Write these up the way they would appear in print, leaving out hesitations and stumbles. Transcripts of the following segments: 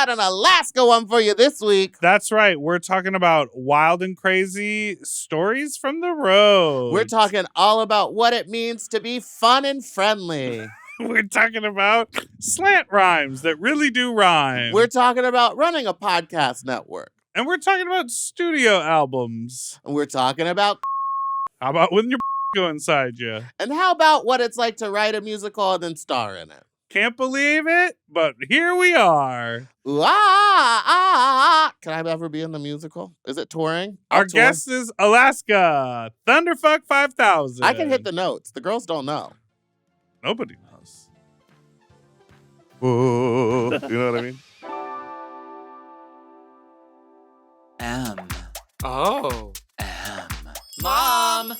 got an Alaska one for you this week. That's right. We're talking about wild and crazy stories from the road. We're talking all about what it means to be fun and friendly. We're talking about slant rhymes that really do rhyme. We're talking about running a podcast network. And we're talking about studio albums. And we're talking about How about when your go inside you? and how about what it's like to write a musical and then star in it. Can't believe it, but here we are. Ooh, ah, ah, ah. Can I ever be in the musical? Is it touring? Our guest is Alaska, Thunderfuck 5000. I can hit the notes. The girls don't know. Nobody knows. Ooh, you know what I mean? Oh. Mom!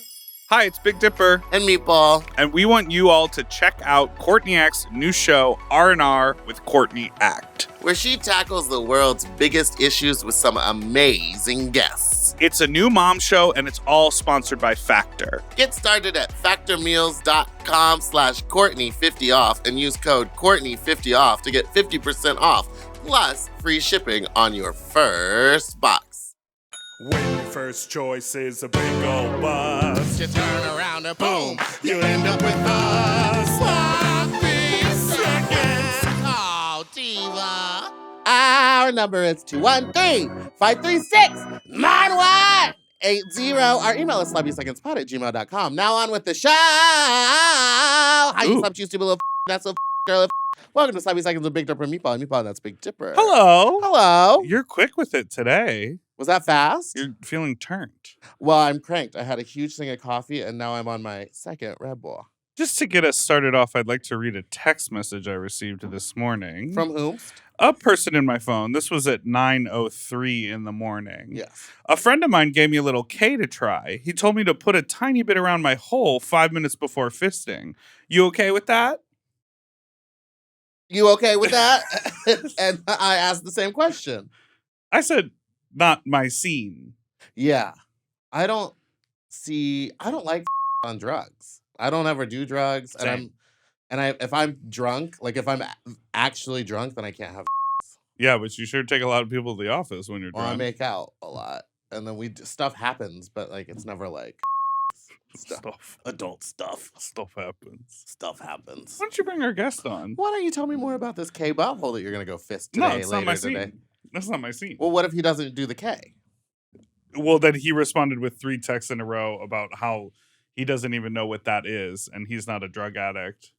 Hi, it's Big Dipper, And Meatball. and we want you all to check out Courtney Act's new show, R&R with Courtney Act. Where she tackles the world's biggest issues with some amazing guests. It's a new mom show, and it's all sponsored by Factor. Get started at factormeals.com/Courtney50off and use code Courtney50off to get 50% off, plus free shipping on your first box. When your first choice is a big old bus, You turn around and boom, you end up with a sloppy second. Oh, diva. Our number is 213-536-9180. Our email is sloppysecondspot@gmail.com. Now on with the show. How you slap you stupid little that's a girl. Welcome to Sloppy Seconds with Big Dipper and Meatball. And Meatball, that's Big Dipper. Hello. Hello. You're quick with it today. Was that fast? You're feeling turned. Well, I'm cranked. I had a huge thing of coffee, and now I'm on my second Red Bull. Just to get us started off, I'd like to read a text message I received this morning. From whom? A person in my phone. This was at 9:03 in the morning. Yes. A friend of mine gave me a little K to try. He told me to put a tiny bit around my hole 5 minutes before fisting. You okay with that? You okay with that? And I asked the same question. I said, not my scene. Yeah. I don't like on drugs. I don't ever do drugs. Same. If I'm drunk, like if I'm actually drunk, then I can't have Yeah, but you sure take a lot of people to the office when you're or I drunk. make out a lot. And then stuff happens, but like it's never like Stuff. adult stuff. Stuff happens. Stuff happens. Why don't you bring our guest on? Why don't you tell me more about this K butthole that you're gonna go fist No, today it's later not my today? scene. That's not my scene. Well, what if he doesn't do the K? Well, then he responded with 3 texts in a row about how he doesn't even know what that is, and he's not a drug addict.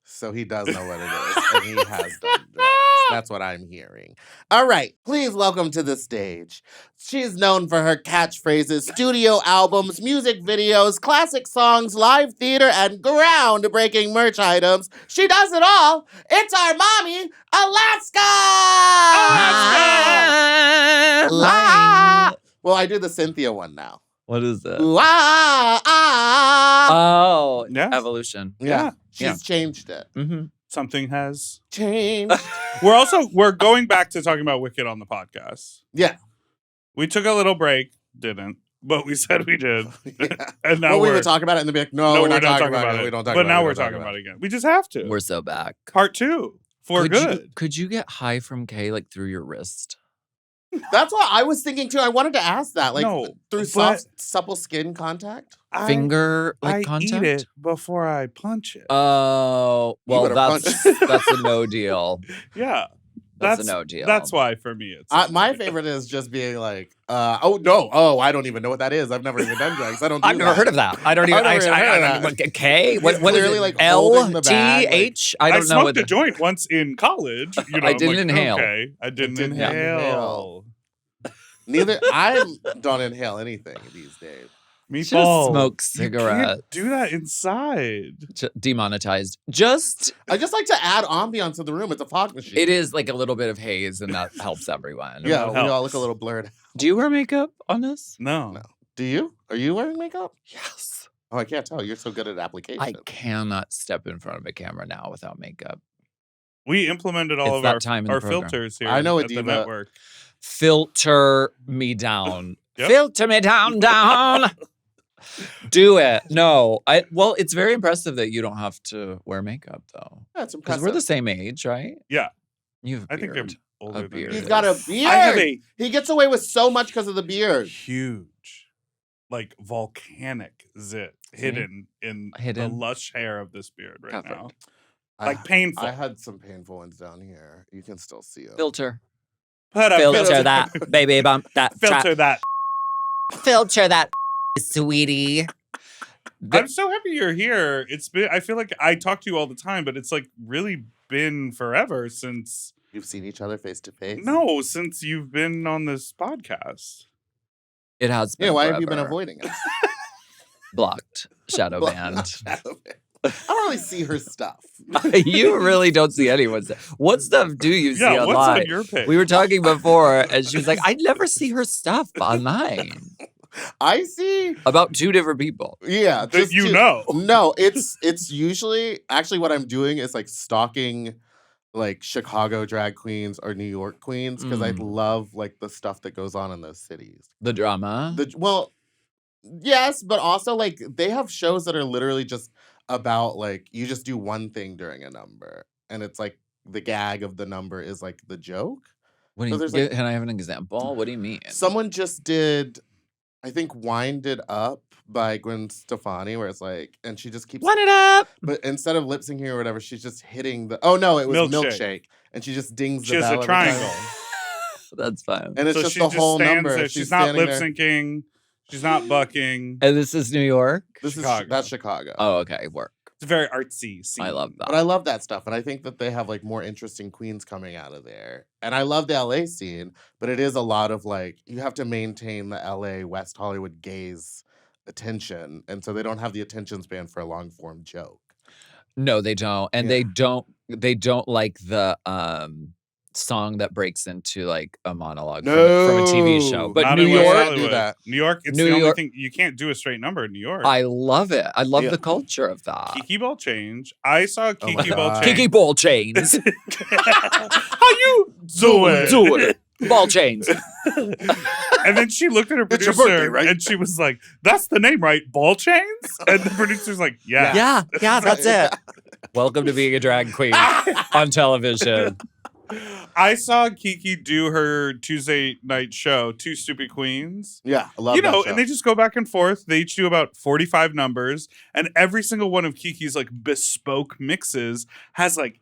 So he does know what it is, and he has done drugs. That's what I'm hearing. All right, please welcome to the stage. She's known for her catchphrases, studio albums, music videos, classic songs, live theater, and groundbreaking merch items. She does it all. It's our mommy, Alaska! Alaska! Well, I do the Cynthia one now. What is it? Ooh, ah, ah. Oh, Yeah. evolution. Yeah, she's Yeah. changed it. Mm-hmm. Something has. Changed. We're going back to talking about Wicked on the podcast. Yeah. We took a little break, didn't, but we said we did. Yeah. And now Well, we we're would talk about it and then be like, no, we're not talking about it. We don't talk about it. But now We we're don't talking about it again. We just have to. We're so back. Part 2 for good. Could you get high from K like through your wrist? That's what I was thinking too. I wanted to ask that. Like No, through but- supple skin contact? Finger like I contact? eat it before I punch it. Oh, well, better that's punch. that's a no deal. Yeah. That's a no deal. That's why for me it's My favorite is just being like, oh, no. Oh, I don't even know what that is. I've never even done drugs. I don't do I've never heard of that. I don't even. I've never heard of I K. What is clearly, it? like, holding the bag, like- LTH? I don't know smoked what. a joint once in college. You know, I I'm didn't like, inhale. Okay, I didn't didn't inhale. inhale. Neither. I don't inhale anything these days. Meatball. smoke You can't cigarettes. do that inside. Demonetized. Just I just like to add ambiance to the room. It's a fog machine. it is like a little bit of haze, and that helps everyone. Yeah, That we all helps. look a little blurred. Do you wear makeup on this? No. No. Do you? Are you wearing makeup? Yes. Oh, I can't tell. You're so good at application. I cannot step in front of a camera now without makeup. We implemented all It's of that our, time in the our program. filters here I know a at the diva. network. Filter me down. Yep. Filter me down. Do it. No. Well, it's very impressive that you don't have to wear makeup though. That's Because impressive. we're the same age, right? Yeah. You have a I think beard. I'm older than beard. you. He's got a Yes. beard. I have a He gets away with so much because of the beard. huge, like volcanic zit hidden in the Hidden. lush hair of this beard right Perfect. now. Like painful. I had some painful ones down here. You can still see them. Filter. Put a Filter that, baby bump that. Filter that. Filter that, sweetie. I'm so happy you're here. It's been. I feel like I talk to you all the time, but it's like really been forever since. You've seen each other face to face? No, since you've been on this podcast. It has been Yeah, why have you been forever. avoiding us? Blocked. Shadow banned. Shadow banned. I don't really see her stuff. You really don't see anyone's stuff. What stuff do you see Yeah, what's online? on your page? We were talking before, and she was like, I never see her stuff online. I see. About 2 different people. Yeah, That you know. No, it's usually actually what I'm doing is like stalking like Chicago drag queens or New York queens because I love like the stuff that goes on in those cities. The drama. Well, yes, but also like they have shows that are literally just about like you just do one thing during a number and it's like the gag of the number is like the joke. What do So you, there's, like- can I have an example? What do you mean? Someone just did, I think, Wind It Up by Gwen Stefani, where it's like, and she just keeps, Wind it up. but instead of lip syncing or whatever, she's just hitting the, oh no, it was Milkshake. Milkshake. And she just dings She the has bell a every time. triangle. That's fine. And it's So just she the just whole stands number. there. She's not standing lip there. syncing. She's not bucking. And this is New York? Chicago. That's Chicago. Oh, okay. Work. It's a very artsy scene. I love that. But I love that stuff. And I think that they have like more interesting queens coming out of there. And I love the LA scene, but it is a lot of like, you have to maintain the LA West Hollywood gaze attention. And so they don't have the attention span for a long form joke. No, they don't. And Yeah. they don't like the song that breaks into like a monologue from a TV show. No. But Not New in West York, Hollywood. do that. New York, it's New the only York- thing you can't do a straight number in New York. I love it. I love Yeah. the culture of that. Kiki Ball Change. I saw Oh my Kiki Ball God. Change. Kiki ball chains. How you doing? Do it. Ball chains. And then she looked at her It's your producer birthday, right? and she was like, "That's the name, right? Ball chains?" And the producer's like, "Yeah." Yeah, that's it. Welcome to being a drag queen on television. I saw Kiki do her Tuesday night show, Two Stupid Queens. Yeah, I love You that know, show. and they just go back and forth. They each do about 45 numbers, and every single one of Kiki's like bespoke mixes has like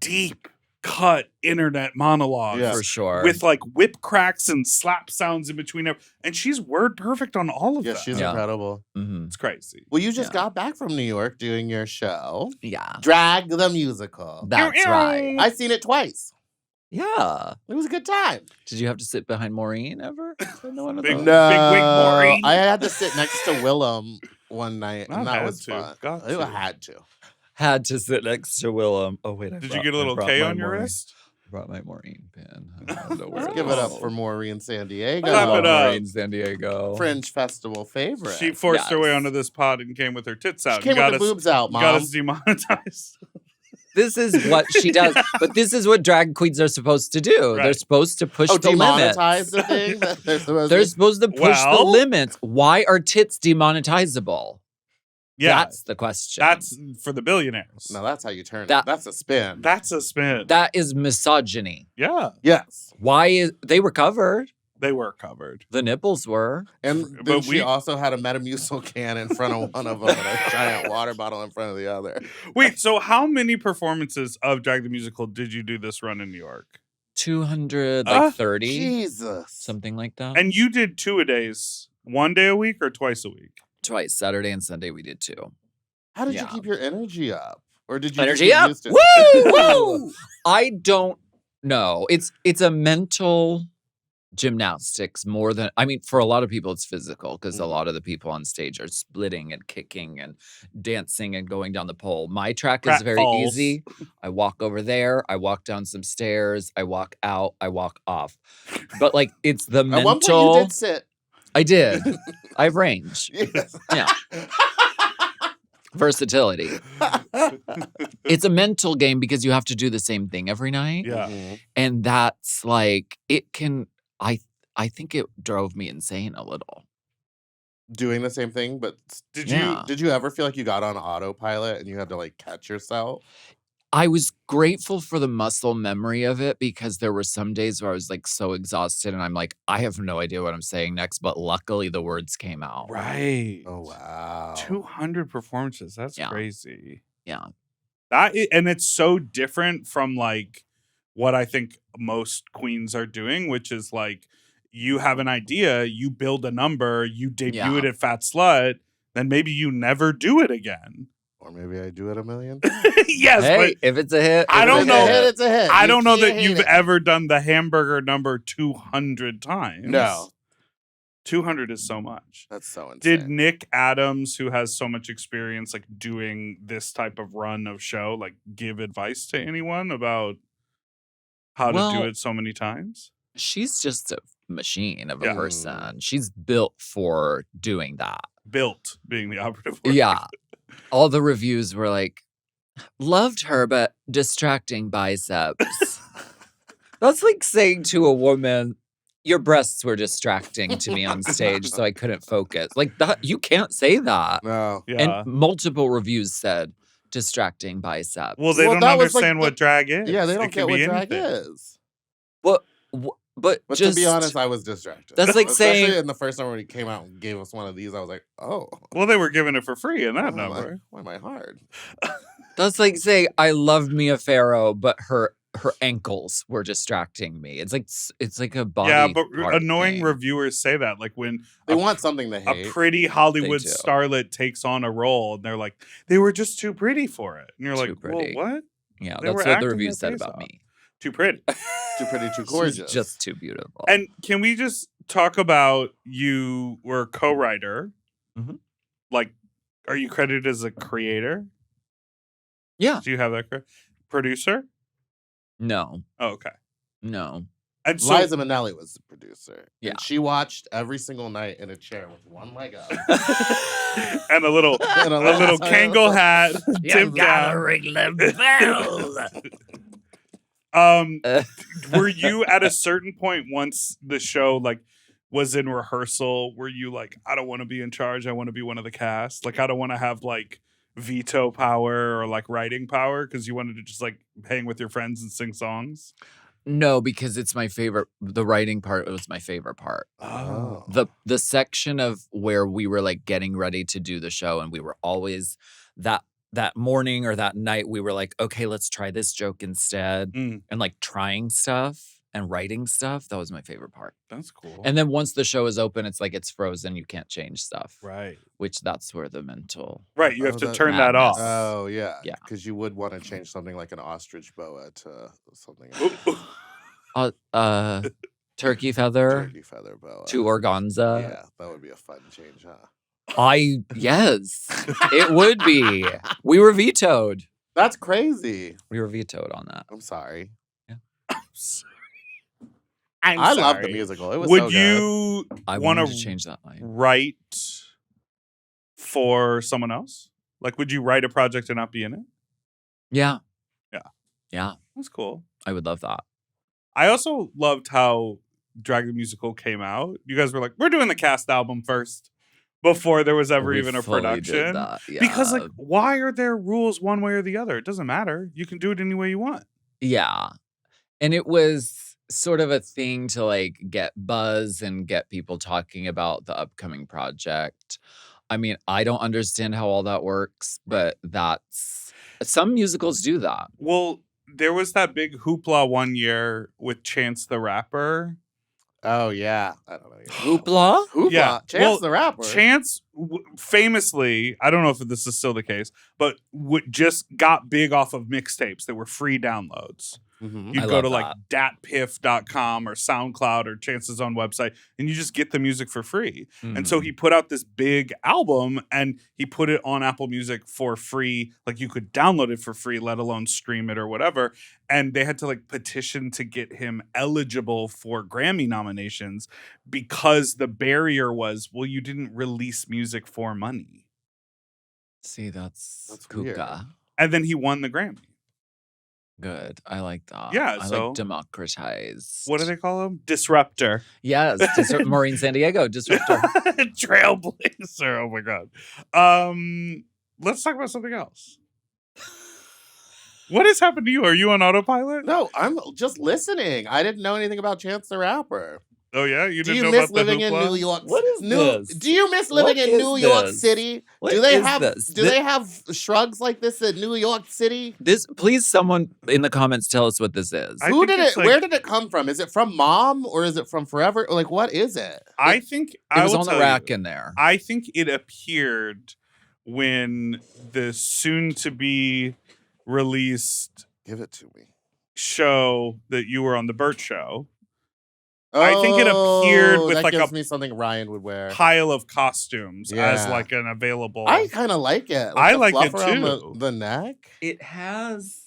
deep cut internet monologues. Yeah. For sure. With like whip cracks and slap sounds in between them. And she's word perfect on all of Yeah, that. she's Yeah. incredible. Mhm. It's crazy. Well, you just Yeah. got back from New York doing your show, Yeah. Drag the Musical. That's right. I've seen it twice. Yeah. It was a good time. Did you have to sit behind Maureen ever? No one of Big- those? No, wig Maureen. I had to sit next to Willem one night, Not and that had was to, fun. got I to. had to. Had to sit next to Willem. Oh wait, Did you get a little K on your wrist? Brought my Maureen pin. I don't know where Let's it give it up is. for Maureen San Diego. Clap it up. Maureen San Diego. Fringe Festival favorite. She forced her way Yes. onto this pod and came with her tits She out. came You with the boobs out, got Mom. us demonetized. This is what she does. But this is what drag queens are supposed to do. They're Right. supposed to push Oh, the limits. demonetize the thing? That they're supposed They're to- supposed to push the Well- limits. Why are tits demonetizable? Yeah, That's the question. that's for the billionaires. No, that's how you turn That- it. That's a spin. That's a spin. that is misogyny. Yeah, Yes. Why is they were covered? they were covered. The nipples were. And But then she we- also had a Metamucil can in front of one of them and a giant water bottle in front of the other. Wait, so how many performances of Drag the Musical did you do this run in New York? 230, Jesus. something like that. And you did 2-a-days, 1 day a week or twice a week? Twice, Saturday and Sunday, we did 2. How did you Yeah. keep your energy up? Or did you Energy just get up. used to Woo! Woo! I don't know. It's a mental gymnastics more than for a lot of people it's physical because a lot of the people on stage are splitting and kicking and dancing and going down the pole. My track is very Pratfalls. easy. I walk over there, I walk down some stairs, I walk out, I walk off. But like it's the At one point mental. you did sit. I did. I have range. Yes. Yeah. Versatility. It's a mental game because you have to do the same thing every night. Yeah. Mhm. And that's like it can I think it drove me insane a little. Doing the same thing, but Did Yeah. did you ever feel like you got on autopilot and you had to like catch yourself? I was grateful for the muscle memory of it because there were some days where I was like so exhausted and I'm like, I have no idea what I'm saying next, but luckily the words came out. Right. Oh wow. 200 performances. That's Yeah. crazy. Yeah. And it's so different from like what I think most queens are doing, which is like you have an idea, you build a number, you debut Yeah. it at Fat Slut, then maybe you never do it again. Or maybe I do it a million. Yes, Hey, if it's a hit, I if don't it's a know. hit. It's a hit. I You don't know that can't you've hate it. ever done the hamburger number 200 times. No. 200 is so much. That's so insane. Did Nick Adams, who has so much experience like doing this type of run of show, like give advice to anyone about how to do Well, it so many times? She's just a machine of a Yeah. person. She's built for doing that. Built being the operative word. Yeah. All the reviews were like, loved her, but distracting biceps. That's like saying to a woman, your breasts were distracting to me on stage, so I couldn't focus. Like that, you can't say that. No. Yeah. And multiple reviews said distracting biceps. Well, they don't that was, like, understand what drag is. Yeah, they It don't can get what be drag anything. is. But But just to be honest, I was distracted. That's like Especially saying- in the first time when he came out and gave us one of these, I was like, oh. Well, they were giving it for free in that why am I- number. Why am I hard? that's like saying I loved Mia Farrow, but her ankles were distracting me. It's like a body. Yeah, but part annoying thing. reviewers say that. Like when They a, want something to a hate. pretty Hollywood do. starlet takes on a role and they're like, they were just too pretty for it. And you're Too like, pretty. well, what? Yeah, They were that's what acting the reviews their said face about off. me. Too pretty. Too pretty, too She's gorgeous. just too beautiful. And can we just talk about you were a co-writer? Mhm. Like, are you credited as a creator? Yeah. Do you have that? Producer? No. Oh, okay. No. And so, Liza Minnelli was the producer. Yeah. And she watched every single night in a chair with one leg up. and a little And a little Kangol hat, tipped down. ring the bell. Were you at a certain point once the show like was in rehearsal? Were you like, I don't want to be in charge. I want to be one of the cast. Like, I don't want to have like veto power or like writing power because you wanted to just like hang with your friends and sing songs. No, because it's my favorite. The writing part was my favorite part. Oh. The section of where we were like getting ready to do the show, and we were always that morning or that night we were like, okay, let's try this joke instead, Mm. and like trying stuff and writing stuff. That was my favorite part. That's cool. And then once the show is open, it's like it's frozen. You can't change stuff. right. Which that's where the mental. Right. You Oh, have to that turn that madness. off. Oh, yeah. Yeah. Because you would want to change something like an ostrich boa to something Turkey feather turkey feather boa. to organza. Yeah, that would be a fun change, huh? Yes, it would be. We were vetoed. That's crazy. We were vetoed on that. I'm sorry. I love the musical. It was Would so good. you I want wanted to to change that line. write for someone else? Like, would you write a project and not be in it? Yeah. Yeah. Yeah. That's cool. I would love that. I also loved how Drag the Musical came out. You guys were like, we're doing the cast album first before there was ever We even a fully did production. that, Because, yeah. like, why are there rules one way or the other? It doesn't matter. You can do it any way you want. Yeah. And it was sort of a thing to like get buzz and get people talking about the upcoming project. I mean, I don't understand how all that works, but that's some musicals do that. Well, there was that big hoopla one year with Chance the Rapper. Oh, yeah. I don't know. Hoopla? Hoopla. Yeah. Chance Well, the Rapper. Chance famously, I don't know if this is still the case, but just got big off of mixtapes that were free downloads. Mhm. You I go love to like that. datpiff.com or SoundCloud or Chance's own website and you just get the music for free. And so Mhm. he put out this big album and he put it on Apple Music for free. Like you could download it for free, let alone stream it or whatever. And they had to like petition to get him eligible for Grammy nominations because the barrier was, well, you didn't release music for money. See, that's That's weird. Kuka. And then he won the Grammy. Good. I like that. Yeah, I so- like democratized. What do they call him? Disruptor. Yes. Maureen San Diego, disruptor. Trailblazer. Oh my god. Let's talk about something else. What has happened to you? Are you on autopilot? No, I'm just listening. I didn't know anything about Chance the Rapper. Oh yeah, you Do didn't you know miss about the living in hoopla? New York? What is this? Do you miss living What in is New York this? City? What do they is have this? do they have shrugs like this in New York City? This, please, someone in the comments tell us what this is. I Who think did it's it? Where did it come from? Is it from Mom or is it from Forever? Like, what is it? I think It I was will on the tell rack you, in there. I think it appeared when the soon-to-be released Give it to me. show that you were on, the Burt Show. I think it appeared with that like gives a me something Ryan would wear. pile of costumes as Yeah. like an available. I kind of like it. I the like fluff it around too. the neck. It has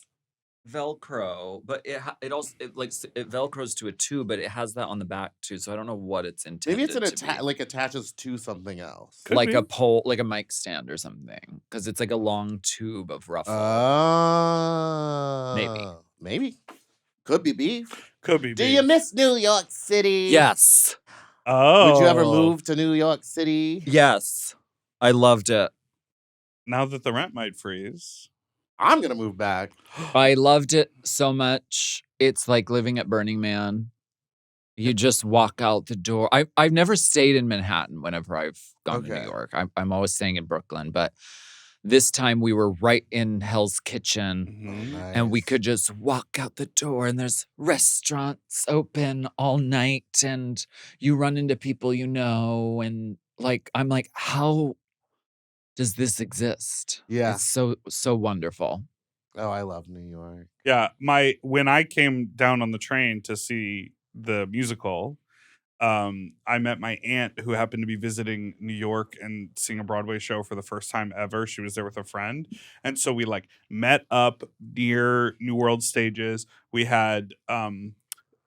Velcro, but it also it Velcros to a tube, but it has that on the back too. So I don't know what it's intended. Maybe it's to be. like attaches to something else. Could like be. a pole, like a mic stand or something, because it's like a long tube of ruffle. Maybe. Could be beef. Could be. Do you miss New York City? Yes, Oh. Would you ever move to New York City? yes, I loved it. Now that the rent might freeze. I'm gonna move back. I loved it so much. It's like living at Burning Man. You just walk out the door. I've never stayed in Manhattan whenever I've gone to New Okay. York. I'm always staying in Brooklyn, but this time we were right in Hell's Kitchen. Mhm. And we Nice. could just walk out the door and there's restaurants open all night and you run into people you know. And like, I'm like, how does this exist? Yeah. It's so wonderful. Oh, I love New York. Yeah, when I came down on the train to see the musical, I met my aunt who happened to be visiting New York and seeing a Broadway show for the first time ever. She was there with a friend, and so we like met up near New World Stages. We had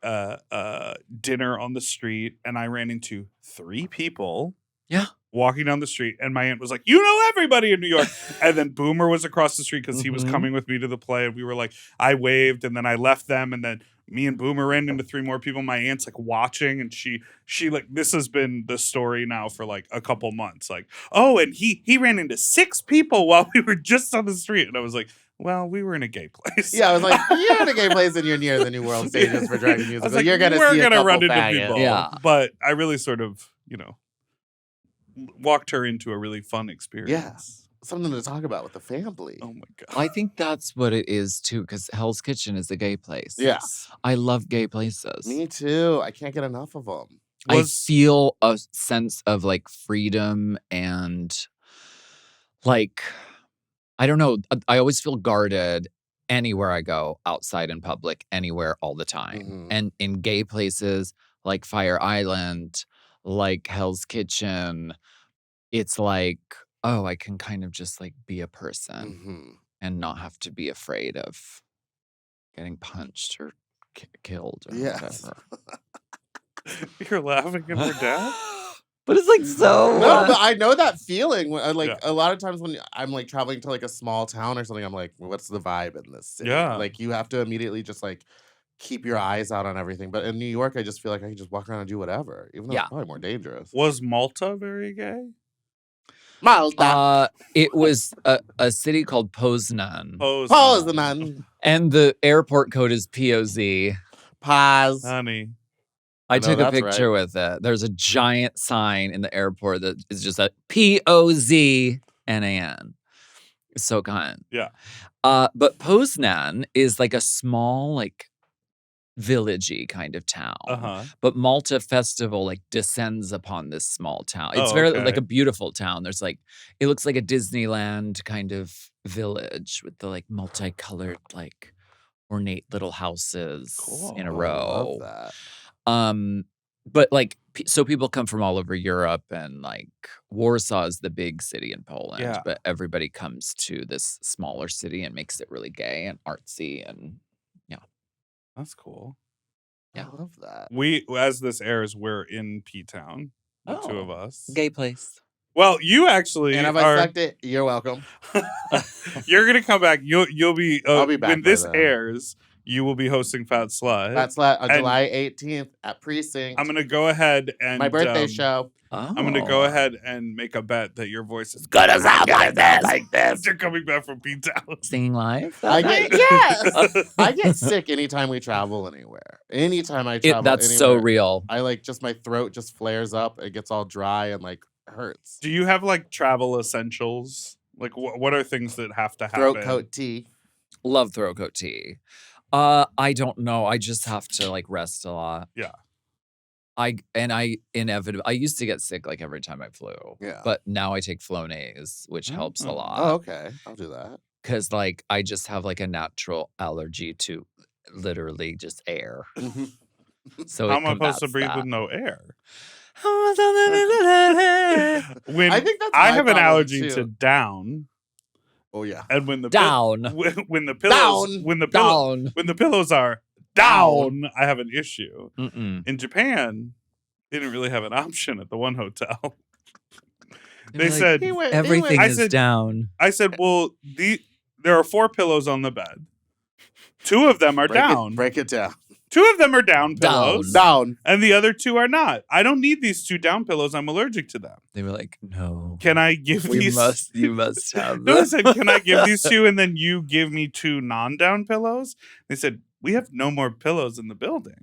dinner on the street, and I ran into 3 people. Yeah. Walking down the street, and my aunt was like, "You know everybody in New York." And then Boomer was across the street because he was Mhm. coming with me to the play, and we were like, I waved, and then I left them, and then me and Boomer ran into 3 more people. My aunt's like watching, and she like, this has been the story now for like a couple months. Like, oh, and he ran into 6 people while we were just on the street, and I was like, well, we were in a gay place. Yeah, I was like, you're in a gay place and you're near the New World Stages for Dragon I was Musical. like, You're gonna we're see a gonna couple run into faggots. people. Yeah. But I really sort of, walked her into a really fun experience. Something to talk about with the family. Oh my god. I think that's what it is too, because Hell's Kitchen is a gay place. Yeah. I love gay places. Me too. I can't get enough of them. I feel a sense of like freedom and like, I don't know. I always feel guarded anywhere I go, outside in public, anywhere, all the time. Mhm. And in gay places like Fire Island, like Hell's Kitchen, it's like, oh, I can kind of just like be a person Mhm. and not have to be afraid of getting punched or killed or Yes. whatever. You're laughing at her dad? But it's like so. No, but I know that feeling. Like Yeah. a lot of times when I'm like traveling to like a small town or something, I'm like, what's the vibe in this city? Yeah. Like you have to immediately just like keep your eyes out on everything. But in New York, I just feel like I can just walk around and do whatever, even though Yeah. it's probably more dangerous. Was Malta very gay? Malta. It was a city called Poznan. Poznan. And the airport code is POZ. Pause. Honey. I No, took a that's picture with it. There's a giant sign in the airport that is just a POZNAN. It's so kind. Yeah. But Poznan is like a small, like villagey kind of town. Uh-huh. But Malta Festival like descends upon this small town. It's Oh, very okay. like a beautiful town. There's like, it looks like a Disneyland kind of village with the like multicolored, like ornate little houses in a Oh, I row. love that. But like, so people come from all over Europe, and like Warsaw is the big city in Poland, Yeah. but everybody comes to this smaller city and makes it really gay and artsy, and That's cool. Yeah. I love that. We, as this airs, we're in P-Town. The 2 of Oh. us. gay place. Well, you actually And if I are. sucked it, you're welcome. You're gonna come back. You'll be. I'll be back when by this then. airs. you will be hosting Fat Slut. That's on And July 18th at Precinct. I'm gonna go ahead and my birthday show. I'm gonna go ahead and make a bet that your voice is Gonna sound like this. You're coming back from P-Town. Singing live? I get yes. I get sick anytime we travel anywhere. Anytime I travel, That's anywhere, so real. I like just my throat just flares up. It gets all dry and like hurts. Do you have like travel essentials? Like what are things that have to happen? Throat coat tea. Love throat coat tea. I don't know. I just have to like rest a lot. Yeah. I inevitably I used to get sick like every time I flew. Yeah. But now I take Flonase, which helps a lot. Oh, okay. I'll do that. Cause like I just have like a natural allergy to literally just air. So how it am I supposed to combats breathe that. with no air? I think that's I my have an problem, allergy too. to down, Oh yeah. and when the Down. when the pillows Down. when the pillows are down, I have an issue. Mm-mm. In Japan, they didn't really have an option at the one hotel. They Like, said everything I is said- down. I said, well, there are 4 pillows on the bed. 2 of them are down. Break it down. 2 of them are down pillows. Down. And the other 2 are not. I don't need these 2 down pillows. I'm allergic to them. They were like, no. Can I give these? You must have No, I them. said, can I give these 2 and then you give me 2 non-down pillows? They said, we have no more pillows in the building.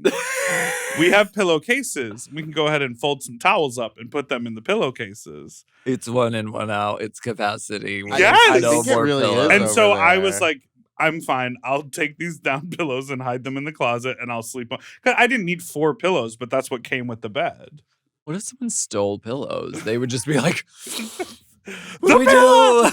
We have pillowcases. We can go ahead and fold some towels up and put them in the pillowcases. It's 1 in, 1 out. It's capacity. Yes! I No think it more really is pillows. And over so I was there. like, I'm fine. I'll take these down pillows and hide them in the closet and I'll sleep on. 'Cause I didn't need 4 pillows, but that's what came with the bed. What if someone stole pillows? They would just be like, what The do we do?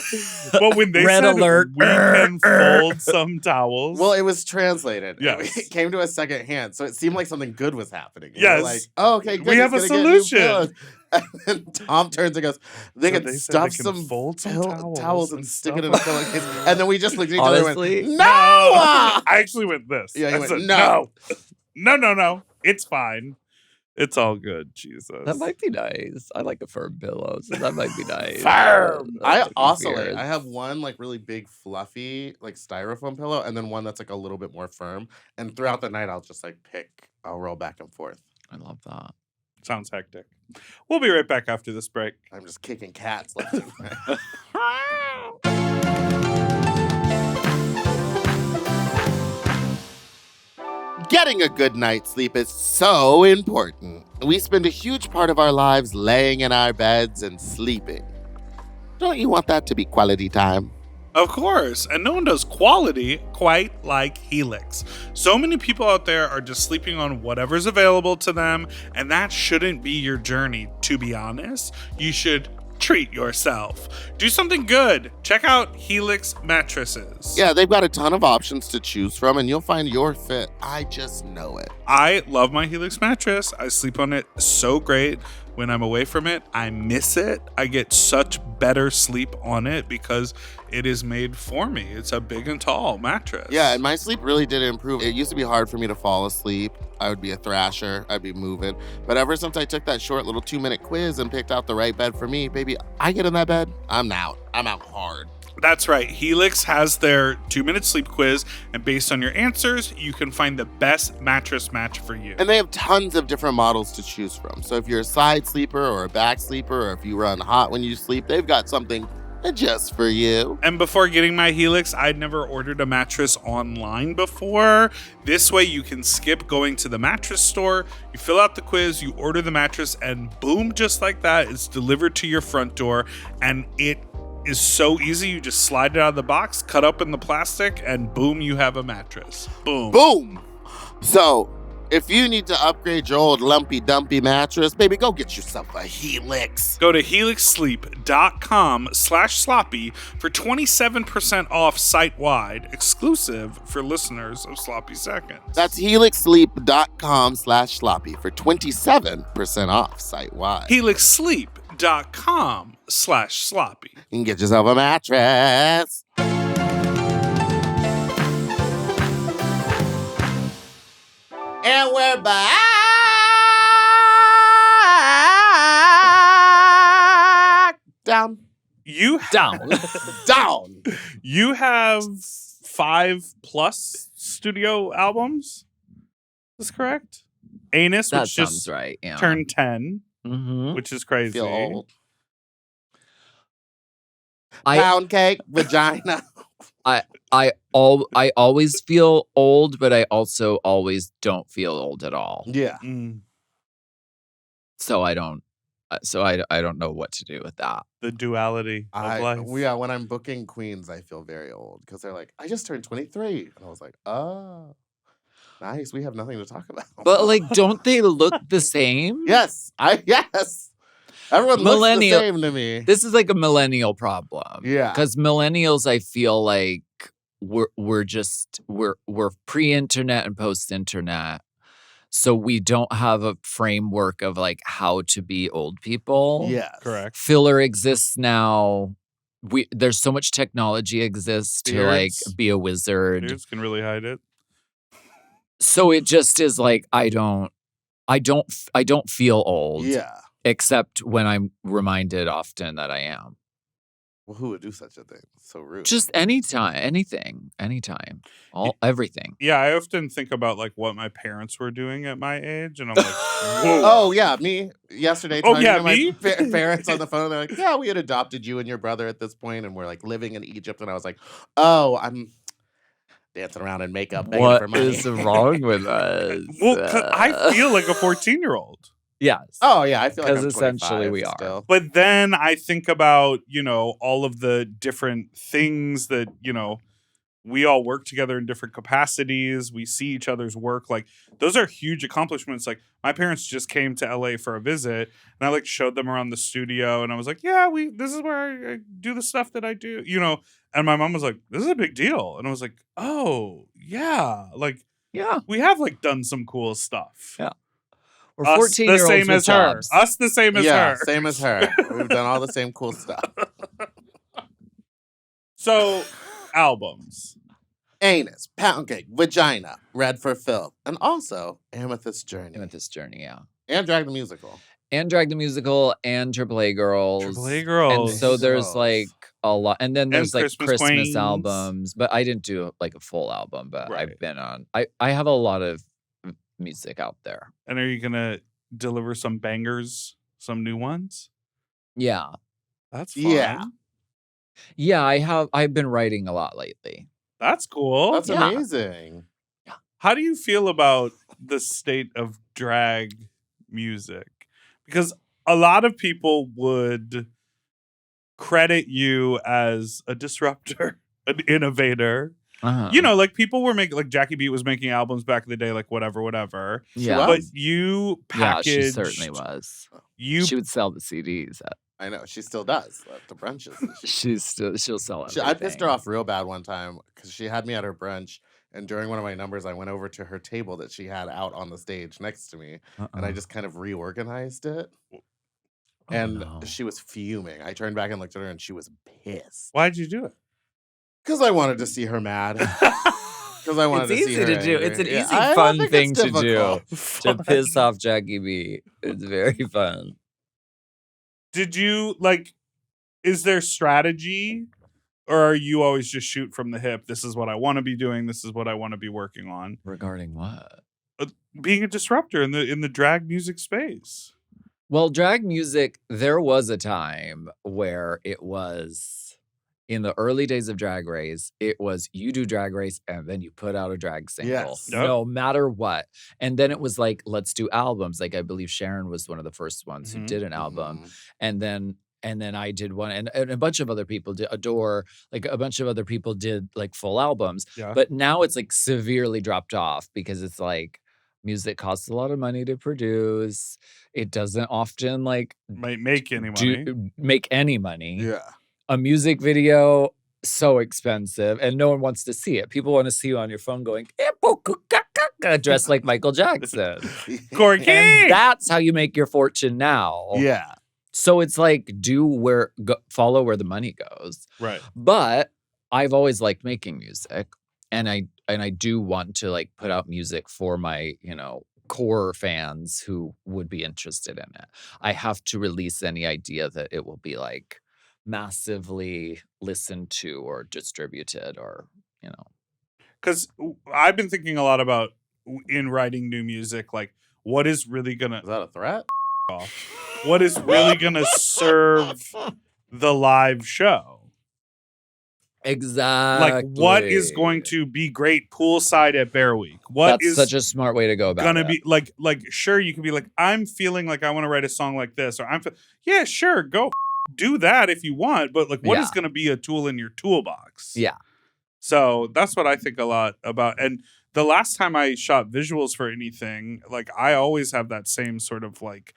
Well, when they Red said alert. we can fold some towels. Well, it was translated. Yes. It came to us second hand, so it seemed like something good was happening. And Yes. we're like, oh, okay, good. We have a he's gonna get new solution. pillows. And then Tom turns and goes, they So can they said stuff they can some fold some towels and stick it in a stuff- pillowcase. And then we just looked at each other and Honestly? went, No! no! I actually went this. Yeah, he I went, said, no. No. It's fine. It's all good, Jesus. That might be nice. I like a firm pillow, so that might be nice. Firm. That I might be oscillate. weird. I have one like really big, fluffy, like styrofoam pillow, and then one that's like a little bit more firm. And throughout the night, I'll just like I'll roll back and forth. I love that. Sounds hectic. We'll be right back after this break. I'm just kicking cats left and right. Getting a good night's sleep is so important. We spend a huge part of our lives laying in our beds and sleeping. Don't you want that to be quality time? Of course, and no one does quality quite like Helix. So many people out there are just sleeping on whatever's available to them, and that shouldn't be your journey, to be honest. You should treat yourself. Do something good. Check out Helix mattresses. Yeah, they've got a ton of options to choose from, and you'll find your fit. I just know it. I love my Helix mattress. I sleep on it so great. When I'm away from it, I miss it. I get such better sleep on it because it is made for me. It's a big and tall mattress. Yeah, and my sleep really did improve. It used to be hard for me to fall asleep. I would be a thrasher. I'd be moving. But ever since I took that short little 2-minute quiz and picked out the right bed for me, baby, I get in that bed, I'm out. I'm out hard. That's right. Helix has their 2-minute sleep quiz, and based on your answers, you can find the best mattress match for you. And they have tons of different models to choose from. So if you're a side sleeper or a back sleeper, or if you run hot when you sleep, they've got something just for you. And before getting my Helix, I'd never ordered a mattress online before. This way you can skip going to the mattress store, you fill out the quiz, you order the mattress, and boom, just like that, it's delivered to your front door. And it is so easy. You just slide it out of the box, cut up in the plastic, and boom, you have a mattress. Boom. Boom! So, if you need to upgrade your old lumpy dumpy mattress, baby, go get yourself a Helix. Go to helixsleep.com/sloppy for 27% off site-wide, exclusive for listeners of Sloppy Seconds. That's helixsleep.com/sloppy for 27% off site-wide. helixsleep.com/sloppy. You can get yourself a mattress. And we're back. Down. You Down. Down. you have 5+ studio albums. Is this correct? Anus, That which sounds just right. Yeah. turned 10, Mhm. which is crazy. Feel old. I Pound cake, vagina. I always feel old, but I also always don't feel old at all. Yeah. Mm, So I don't I don't know what to do with that. the duality of life. Yeah, when I'm booking queens, I feel very old because they're like, I just turned 23. And I was like, oh, nice. We have nothing to talk about. But like, don't they look the same? yes. Yes. Everyone looks the Millennial- same to me. This is like a millennial problem. Yeah. Because millennials, I feel like we're pre-internet and post-internet. So we don't have a framework of like how to be old people. Yes. Correct. Filler exists now. There's so much technology exists to like Beards. be a wizard. Beards can really hide it. So it just is like I don't feel old. Yeah. Except when I'm reminded often that I am. Well, who would do such a thing? So rude. Just anytime, anything, everything. Yeah, I often think about like what my parents were doing at my age, and I'm like, whoa. Oh yeah, me yesterday. Oh, Talking yeah, to my me? parents on the phone. They're like, "Yeah, we had adopted you and your brother at this point, and we're like living in Egypt." And I was like, "Oh, I'm dancing around in makeup, begging What for money." is wrong with us? Well, 'cause I feel like a 14-year-old. Yes. Oh yeah, I feel like I'm 'Cause essentially 25 we are. still. But then I think about, all of the different things that, we all work together in different capacities. We see each other's work. Like, those are huge accomplishments. Like, my parents just came to LA for a visit, and I like showed them around the studio, and I was like, yeah, this is where I do the stuff that I do, and my mom was like, this is a big deal. And I was like, oh yeah. Like, Yeah. we have like done some cool stuff. Yeah. We're Us the 14-year-olds same with as her. jobs. Us the same as Yeah, her. same as her. We've done all the same cool stuff. So, albums. Anus, pound cake, vagina, red for filth, and also Amethyst Journey. Amethyst Journey, yeah. And Drag the Musical. And Drag the Musical and Triple A Girls. Triple A Girls. And so there's Girls. like a lot. And then there's like Christmas Christmas Queens. albums. But I didn't do like a full album, but Right. I've been on. I have a lot of music out there. And are you going to deliver some bangers, some new ones? Yeah. That's fun. Yeah. Yeah, I've been writing a lot lately. That's cool. That's Yeah. amazing. How do you feel about the state of drag music? Because a lot of people would credit you as a disruptor, an innovator. Uh-huh. Like people were making, like Jackie Beat was making albums back in the day, like whatever. Yeah. But you Yeah, packaged. she certainly was. You She would sell the CDs. I know. She still does at the brunches. She'll sell it. I pissed her off real bad one time because she had me at her brunch. And during one of my numbers, I went over to her table that she had out on the stage next to me. And I just kind of reorganized it. And she was fuming. I turned back and looked at her and she was pissed. Why'd you do it? Because I wanted to see her mad. Because I wanted It's to see easy her to do. angry. It's an Yeah, easy, I don't fun think thing it's to do. difficult. To piss off Jackie B. It's very fun. Did you is there strategy, or are you always just shoot from the hip? This is what I want to be doing. This is what I want to be working on. Regarding what? Being a disruptor in the drag music space. Well, drag music, there was a time where it was, in the early days of Drag Race, it was you do Drag Race and then you put out a drag single. Yes. Yep. No matter what. And then it was like, let's do albums. Like I believe Sharon was one of the first ones who did an album. Mhm. And then I did one, and a bunch of other people did. Adore, like a bunch of other people did like full albums. Yeah. But now it's like severely dropped off because it's like music costs a lot of money to produce. It doesn't often like Might make any money. make any money. Yeah. A music video, so expensive, and no one wants to see it. People want to see you on your phone going, dressed like Michael Jackson. Corky! And that's how you make your fortune now. Yeah. So it's like follow where the money goes. Right. But I've always liked making music, and I do want to like put out music for my, core fans who would be interested in it. I have to release any idea that it will be like massively listened to or distributed or you know. Because I've been thinking a lot about in writing new music, like what is really gonna Is that a threat? what is really gonna serve the live show. Exactly. Like what is going to be great poolside at Bear Week? What That's is such a smart way to go about gonna it. be like sure you can be like, I'm feeling like I want to write a song like this, or yeah, sure, go do that if you want, but like what is gonna be a tool in your toolbox? Yeah. So that's what I think a lot about. And the last time I shot visuals for anything, like I always have that same sort of like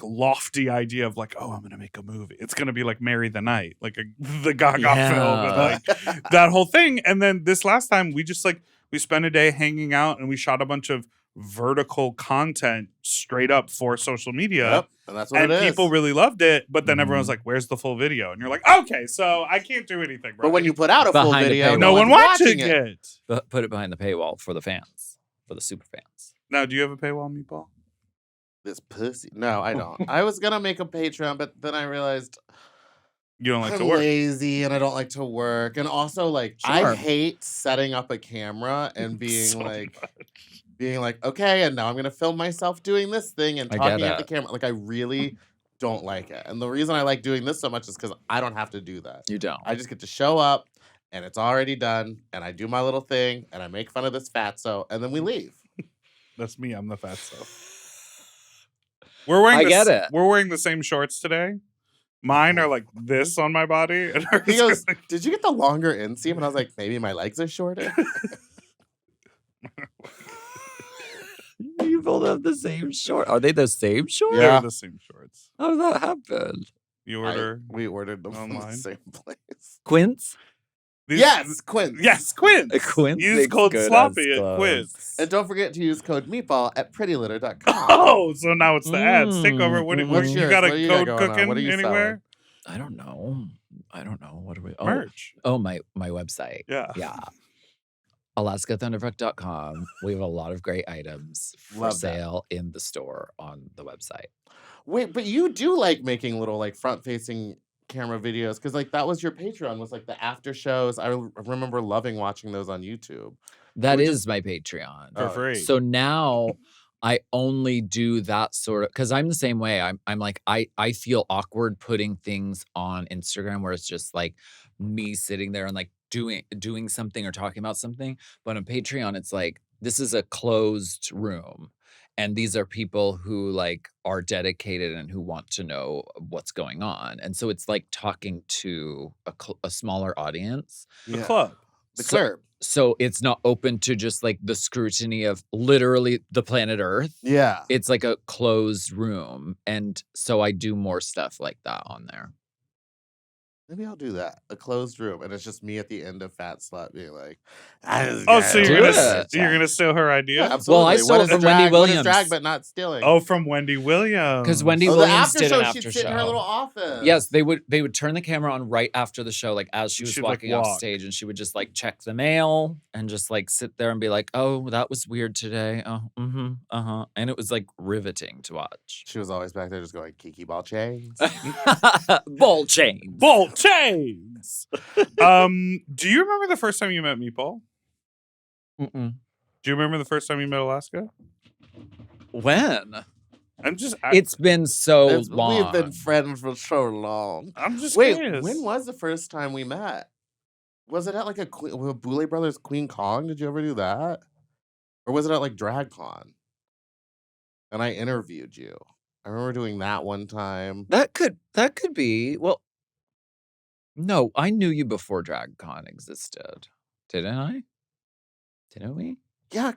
lofty idea of like, oh, I'm gonna make a movie. It's gonna be like Marry the Night, like the Gaga film, and like that whole thing. And then this last time, we just like we spent a day hanging out and we shot a bunch of vertical content straight up for social media. Yep, and that's what it is. People really loved it, but then everyone's like, "Where's the full video?" And you're like, "Okay, so I can't do anything." Right? But when you put out a full Behind the video, paywall. no one watching it. But put it behind the paywall for the fans, for the super fans. Now, do you have a paywall, Meatball? This pussy. No, I don't. I was gonna make a Patreon, but then I realized You don't like I'm to work. lazy and I don't like to work. And also, like, I Sure. hate setting up a camera and being So like, much. okay, and now I'm gonna film myself doing this thing and I talking get at the it. camera. Like, I really don't like it. And the reason I like doing this so much is because I don't have to do that. You don't. I just get to show up and it's already done, and I do my little thing and I make fun of this fatso, and then we leave. That's me. I'm the fatso. We're wearing. I get it. We're wearing the same shorts today. Mine are like this on my body, and hers He are goes, like, "Did you get the longer inseam?" And I was like, "Maybe my legs are shorter." You both have the same short. Are they the same short? they're Yeah. the same shorts. How did that happen? You order We ordered them from the online? same place. Quince? these- Yes, Quince. yes, Quince. Quince Use makes code good sloppy ass at clothes. Quince. And don't forget to use code meatball at prettylitter.com. Oh, so now it's the ads. Take over. What What's you yours? got a What do you got code going on? cooking What are you anywhere? I don't know. What do we? Oh, Merch. my website. Yeah. Yeah. AlaskaThunderfuck.com. We have a lot of great items for Love that. sale in the store on the website. Wait, but you do like making little like front-facing camera videos because like that was your Patreon, was like the after shows. I remember loving watching those on YouTube. That We is my Patreon. For Oh, free. So now I only do that sort of because I'm the same way. I'm like I feel awkward putting things on Instagram where it's just like me sitting there and like doing something or talking about something. But on Patreon, it's like this is a closed room. And these are people who like are dedicated and who want to know what's going on. And so it's like talking to a smaller audience. The club. The So- club. So it's not open to just like the scrutiny of literally the planet Earth. Yeah. It's like a closed room. And so I do more stuff like that on there. Maybe I'll do that. A closed room, and it's just me at the end of Fat Slut being like, Oh, so Do you're gonna steal her idea? Yeah, absolutely. Well, I stole What it is from drag? Wendy What is Williams. drag but not stealing? Oh, from Wendy Williams. Because Wendy Oh, the Williams after did show, an she'd after sit in her show. little office. Yes, they would turn the camera on right after the show, like as she was She'd, like, walking off walk. stage, and she would just like check the mail and just like sit there and be like, "Oh, that was weird today." Oh, and it was like riveting to watch. She was always back there just going, Kiki ball chains. Ball chain. Bolt chains. Do you remember the first time you met Meatball? Mm-mm. Do you remember the first time you met Alaska? When? I'm just. It's been so long. We've been friends for so long. I'm just Wait, curious. when was the first time we met? Was it at like a Boulay Brothers Queen Kong? Did you ever do that? Or was it at like DragCon? And I interviewed you. I remember doing that one time. That could be. Well, no, I knew you before DragCon existed. Didn't I? Didn't we? Yeah.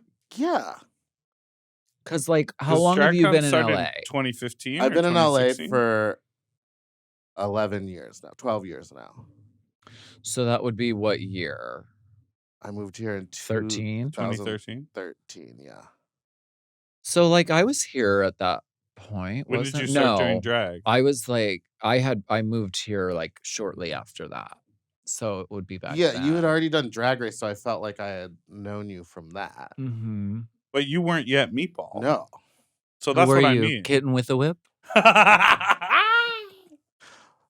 Because like, how Does long have you DragCon been in start LA? 2015. I've or been in LA 2016? for 11 years now, 12 years now. So that would be what year? I moved here in 13? 2013. 2013, yeah. So like, I was here at that point. When did wasn't you start doing No, drag? I was like, I moved here like shortly after that. So it would be back. Yeah, you had already done Drag Race, so I felt like I had known you from that. Mm-hmm. But you weren't yet Meatball. No. So that's what I you, mean. Kitten with a whip?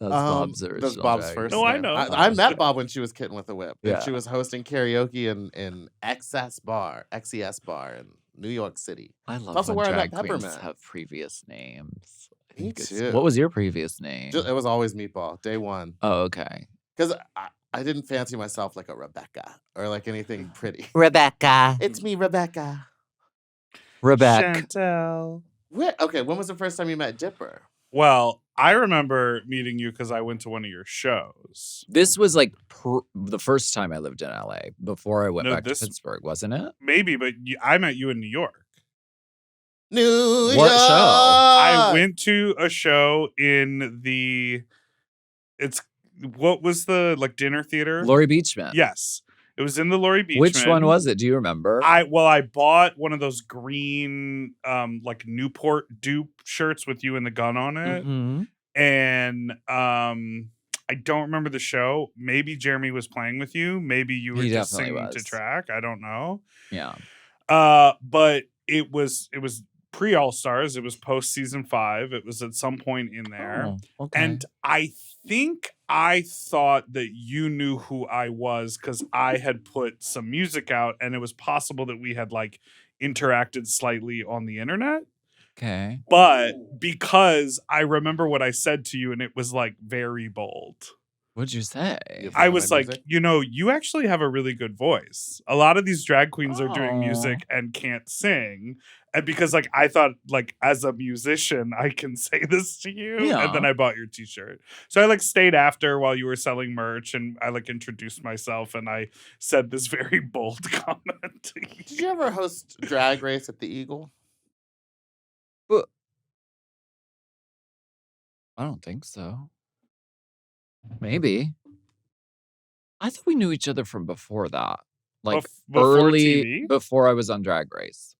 That's Bob's That's original Bob's drag first No, I name. know. I met Bob when she was Kitten with a Whip. Yeah. And she was hosting karaoke in XES Bar in New York City. I love also when where I met drag queens Peppermint. have previous names. I Me think it's- too. What was your previous name? It was always Meatball, day one. Oh, okay. Because I didn't fancy myself like a Rebecca or like anything pretty. Rebecca. It's me, Rebecca. Rebecca. Chantel. Okay, when was the first time you met Dipper? Well, I remember meeting you because I went to one of your shows. This was like the first time I lived in LA before I went No, back this- to Pittsburgh, wasn't it? Maybe, but I met you in New York. New What York. show? I went to a show in what was the like dinner theater? Laurie Beachman. Yes. It was in the Laurie Beachman. Which one was it? Do you remember? I bought one of those green like Newport dupe shirts with you and the gun on it. Mhm. And I don't remember the show. Maybe Jeremy was playing with you. Maybe you were He just definitely singing to was. track. I don't know. Yeah. But it was pre All Stars. It was post season 5. It was at some point in there. Oh, okay. And I think I thought that you knew who I was because I had put some music out, and it was possible that we had like interacted slightly on the internet. Okay. But because I remember what I said to you, and it was like very bold. What'd you say? You I found was my like, music? you actually have a really good voice. A lot of these drag queens are doing Aw. music and can't sing. And because like I thought like as a musician, I can say this to you. And then Yeah. I bought your t-shirt. So I like stayed after while you were selling merch, and I like introduced myself, and I said this very bold comment to you. Did you ever host Drag Race at the Eagle? I don't think so. Maybe. I thought we knew each other from before that. Like Before early TV? before I was on Drag Race.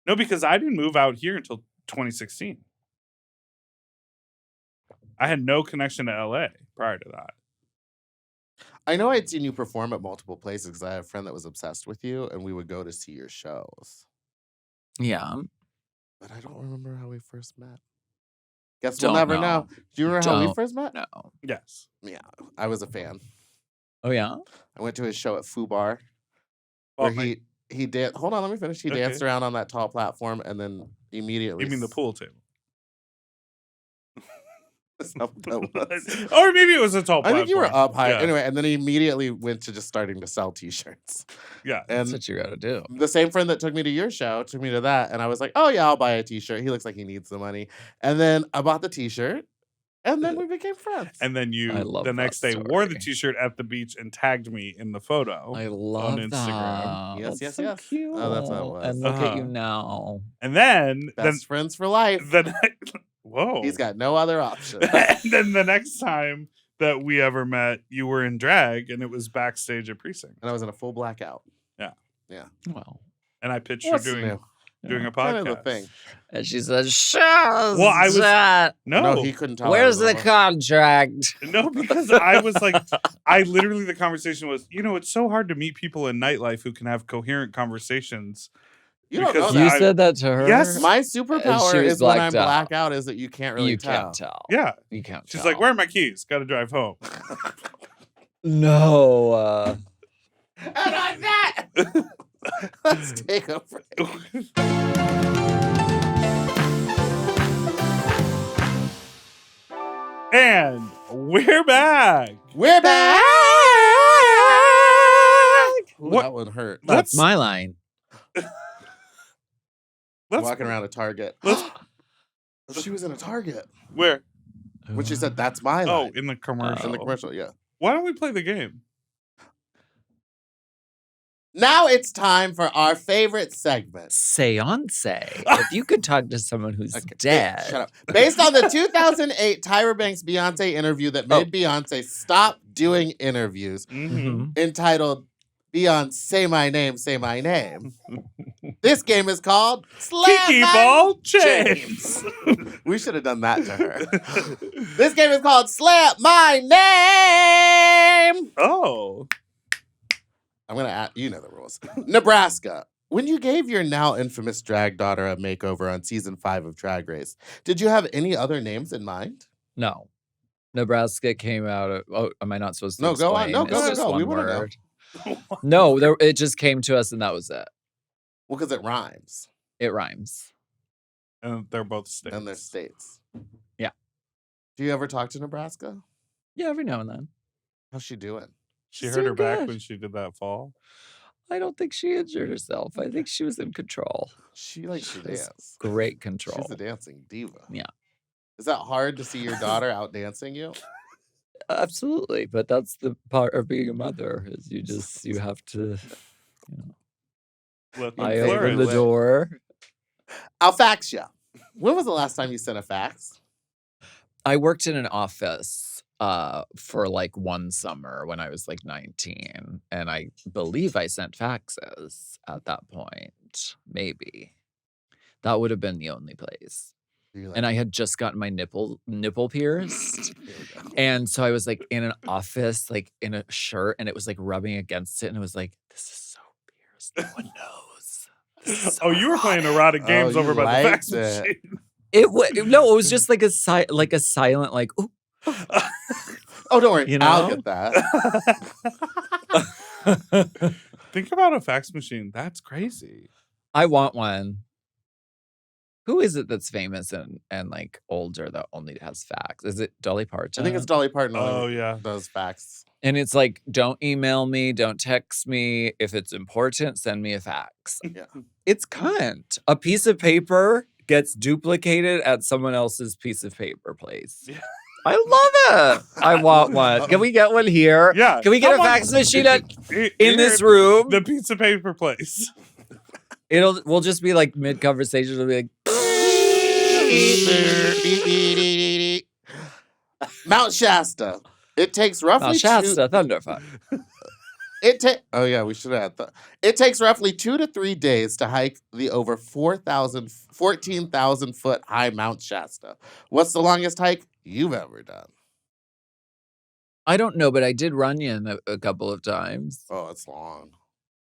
No, because I didn't move out here until 2016. I had no connection to LA prior to that. I know I'd seen you perform at multiple places because I had a friend that was obsessed with you, and we would go to see your shows. Yeah. But I don't remember how we first met. Guess Don't we'll never know. know. Do you remember how we Don't first met? No. Yes. Yeah, I was a fan. Oh yeah? I went to his show at Foo Bar Well, where he danced. Hold on, let me finish. He Okay. danced around on that tall platform and then immediately. you mean the pool table? That's not what that was. Or maybe it was a tall I platform. think you were up high. Yeah. Anyway, and then he immediately went to just starting to sell T-shirts. Yeah. That's And what you gotta do. the same friend that took me to your show took me to that, and I was like, "Oh yeah, I'll buy a T-shirt." He looks like he needs the money, and then I bought the T-shirt, and then we became friends. And then I you love the that next day wore the story. t-shirt at the beach and tagged me in the photo. I love Instagram. that. Yes, That's yes, so yes. cute. Oh, that's how it was. And look at you Uh-huh. now. And then Best friends for life. whoa. He's got no other option. And then the next time that we ever met, you were in drag, and it was backstage at Precinct. And I was in a full blackout. Well. And I pitched What's you doing new? a Kind podcast. of the thing. And she said, "Sure." Well, I was- No, he couldn't tell. I Where's was the alone. contract? No, because I was like, I literally, the conversation was, it's so hard to meet people in nightlife who can have coherent conversations. You don't know because that. You I- said that to her? Yes. My she superpower was is when I'm blacked out. black out is that you can't really You tell. can't tell. Yeah. You can't She's tell. like, where are my keys? Got to drive home. No. And on that, let's take a break. And we're back. We're back. Ooh, What- that one hurt. That's Let's- my line. Let's Walking around a Target. let's She was in a Target where? when she said, "That's my Oh, line." in the commercial. in the commercial, yeah. Why don't we play the game? Now it's time for our favorite segment. Seance. If you could talk to someone who's Okay, dead. Shut up. Based on the 2008 Tyra Banks Beyonce interview that made Beyonce stop doing interviews, Mm-hmm. entitled "Beyonce Say My Name, Say My Name." This game is called Slant Kiki My Ball James. We should have done that to her. This game is called Slant My Name. Oh. I'm going to add, you know the rules. Nebraska. When you gave your now infamous drag daughter a makeover on season 5 of Drag Race, did you have any other names in mind? No. Nebraska came out of, oh, am I not supposed to No, go on. explain? No, It's go. just We one want to know. word. No, it just came to us and that was it. Well, because it rhymes. It rhymes. And they're both states. And they're states. Yeah. Do you ever talk to Nebraska? Yeah, every now and then. How's she doing? She She's hurt her doing back good. when she did that fall. I don't think she injured herself. I think she was in control. She likes to She has dance. Great control. She's a dancing diva. Yeah. Is that hard to see your daughter out dancing you? Absolutely, but that's the part of being a mother is you have to, Let them I pay open her the way. door. I'll fax you. When was the last time you sent a fax? I worked in an office for like one summer when I was like 19, and I believe I sent faxes at that point. Maybe that would have been the only place. You're like, And I had just gotten my nipple pierced. here we go. And so I was like in an office, like in a shirt, and it was like rubbing against it. And it was like, this is so pierced. No one knows. This is so Oh, you were playing erotic games you over by the liked fax it. machine. It was just like a silent, like, ooh. Oh, don't worry. You I'll know? get that. Think about a fax machine. That's crazy. I want one. Who is it that's famous and like older that only has fax? Is it Dolly Parton? I think it's Dolly Parton. Oh, yeah. Does fax. And it's like, don't email me, don't text me. If it's important, send me a fax. Yeah. It's cunt. A piece of paper gets duplicated at someone else's piece of paper place. Yeah. I love it. I want one. Can we get one here? Yeah. Can we get a someone- fax machine in Here, this room? The pizza paper place. We'll just be like mid conversation. It'll be like, Mount Shasta. It takes roughly oh, Shasta, Thunderfuck. Oh yeah, we should have had It takes roughly 2 to 3 days to hike the over 14,000 foot high Mount Shasta. What's the longest hike you've ever done? I don't know, but I did Runyon a couple of times. Oh, it's long.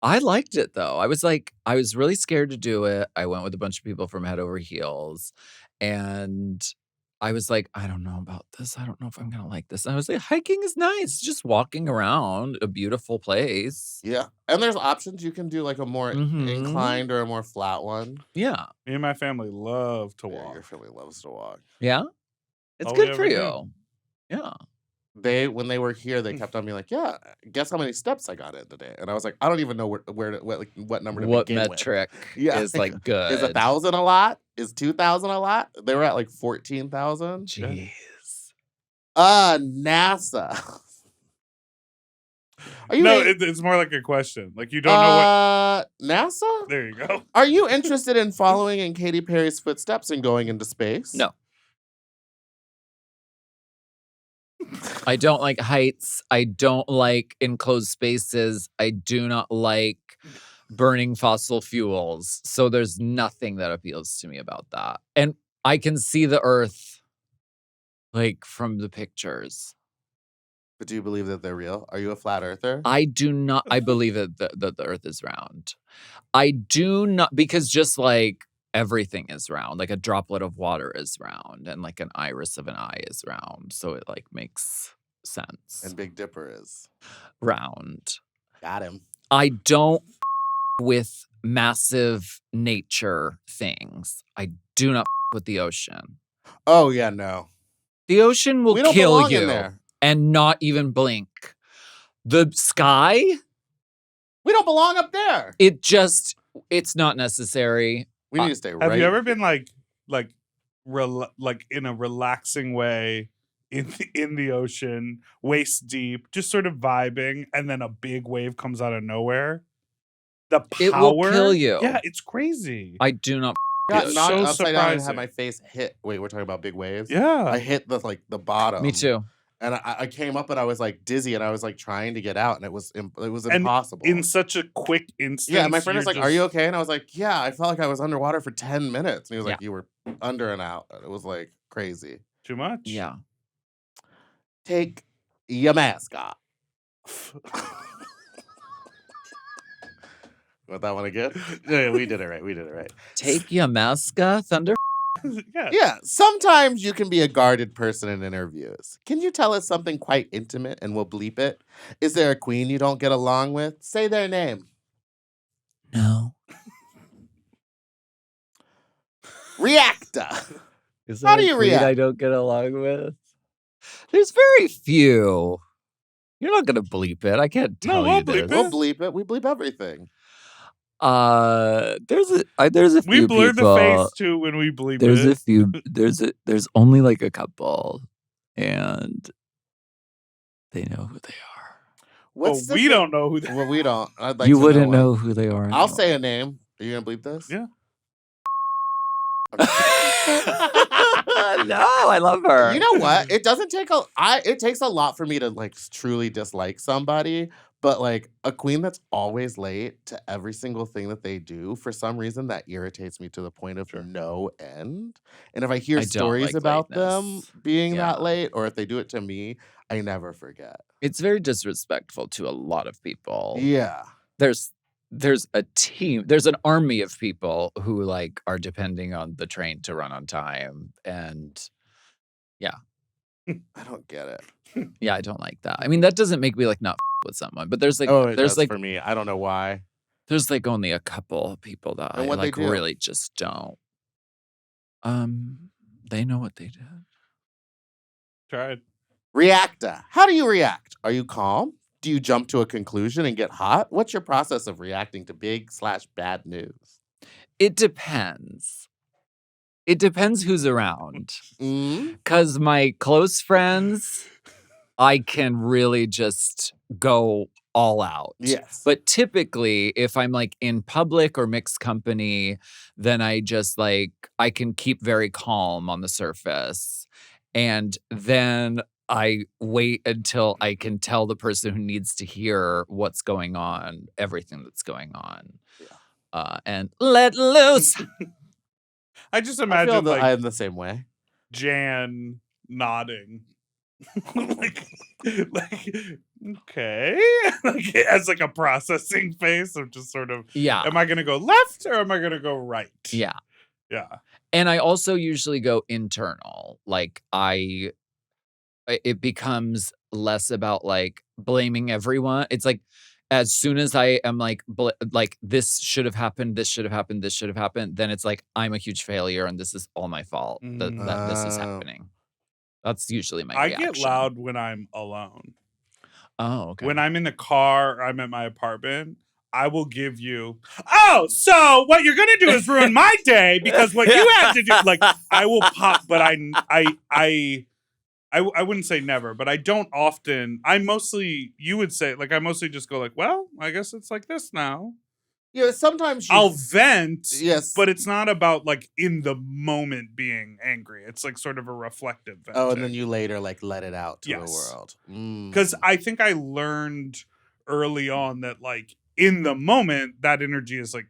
I liked it though. I was really scared to do it. I went with a bunch of people from Head Over Heels, and I was like, I don't know about this. I don't know if I'm gonna like this. And I was like, hiking is nice. Just walking around a beautiful place. Yeah. And there's options. You can do like a more Mhm. inclined or a more flat one. Yeah. Me and my family love to Yeah, walk. your family loves to walk. Yeah. It's All we good for ever you. Yeah. When they were here, they kept on being like, yeah, guess how many steps I got in today? And I was like, I don't even know what number to What begin with. metric Yeah. is like good? Is 1,000 a lot? Is 2,000 a lot? They were at like 14,000. Jeez. NASA. Are you No, in- it's more like a question. Like you don't know what. NASA? There you go. Are you interested in following in Katy Perry's footsteps and going into space? No. I don't like heights. I don't like enclosed spaces. I do not like burning fossil fuels. So there's nothing that appeals to me about that. And I can see the Earth like from the pictures. But do you believe that they're real? Are you a flat earther? I do not. I believe that the Earth is round. I do not, because just like everything is round, like a droplet of water is round, and like an iris of an eye is round. So it like makes sense. And Big Dipper is. Round. Got him. I don't with massive nature things. I do not with the ocean. Oh, yeah, no. The ocean will We don't kill belong you in there. and not even blink. The sky, We don't belong up there. it's not necessary. We need to stay right. Have you ever been like in a relaxing way in the ocean, waist deep, just sort of vibing, and then a big wave comes out of nowhere? The power, It will kill you. Yeah, it's crazy. I do not. got It's knocked so upside down and had surprising. my face hit? Wait, we're talking about big waves? Yeah, I hit the bottom. Me too. And I came up and I was like dizzy and I was like trying to get out and it was And impossible. in such a quick instant. Yeah, my friend was like, "Are you okay?" And I was like, "Yeah, I felt like I was underwater for 10 minutes." And he was like, Yeah. "You were under and out." And it was like crazy. Too much? Yeah. Take your mask off. Want that one again? Yeah, we did it right. Take your mask off, Thunder. Yeah. Yeah, sometimes you can be a guarded person in interviews. Can you tell us something quite intimate and we'll bleep it? Is there a queen you don't get along with? Say their name. No. Reacta. Is How there do a you queen I react? don't get along with? There's very few. You're not gonna bleep it. I can't No, tell we'll you bleep this. We'll bleep it. We bleep everything. There's a We few blur the people. face too when we bleep There's it. a few. There's only like a couple, and they know who they are. What's Well, we don't know who they Well, we don't. I'd like You to wouldn't know. know who they are. I'll say a name. Are you gonna bleep this? Yeah. No, I love her. You know what? It doesn't take it takes a lot for me to like truly dislike somebody, but like a queen that's always late to every single thing that they do, for some reason that irritates me to the point of Sure. no end. And if I hear I don't stories like about them lateness. being Yeah. that late, or if they do it to me, I never forget. It's very disrespectful to a lot of people. Yeah. There's a team, there's an army of people who like are depending on the train to run on time, and I don't get it. yeah, I don't like that. I mean, that doesn't make me like not with someone, but there's like Oh, it there's does like for me. I don't know why. there's like only a couple of people that And I what'd they like do? really just don't. They know what they did. Tried. Reacta. How do you react? Are you calm? Do you jump to a conclusion and get hot? What's your process of reacting to big/bad news? It depends. It depends who's around. Mm? Because my close friends, I can really just go all out. Yes. But typically, if I'm like in public or mixed company, then I just like, I can keep very calm on the surface. And then I wait until I can tell the person who needs to hear what's going on, everything that's going on. And let loose. I just I feel imagine that like I'm the same way. Jan nodding. like okay. Like as like a processing face of just sort of Yeah. am I gonna go left or am I gonna go right? Yeah. Yeah. And I also usually go internal. Like it becomes less about like blaming everyone. It's like as soon as I am like this should have happened, this should have happened, this should have happened, then it's like I'm a huge failure and this is all my fault that this is happening. That's usually my reaction. I get loud when I'm alone. Oh, okay. When I'm in the car, I'm at my apartment, I will give you, oh, so what you're gonna do is ruin my day because what you have to do, like I will pop, but I wouldn't say never, but I don't often. I mostly, you would say, like I mostly just go like, well, I guess it's like this now. Yeah, sometimes I'll vent, yes, but it's not about like in the moment being angry. It's like sort of a reflective vent. Oh, and then you later like let it out to the Yes. world. Because I think I learned early on that like in the moment that energy is like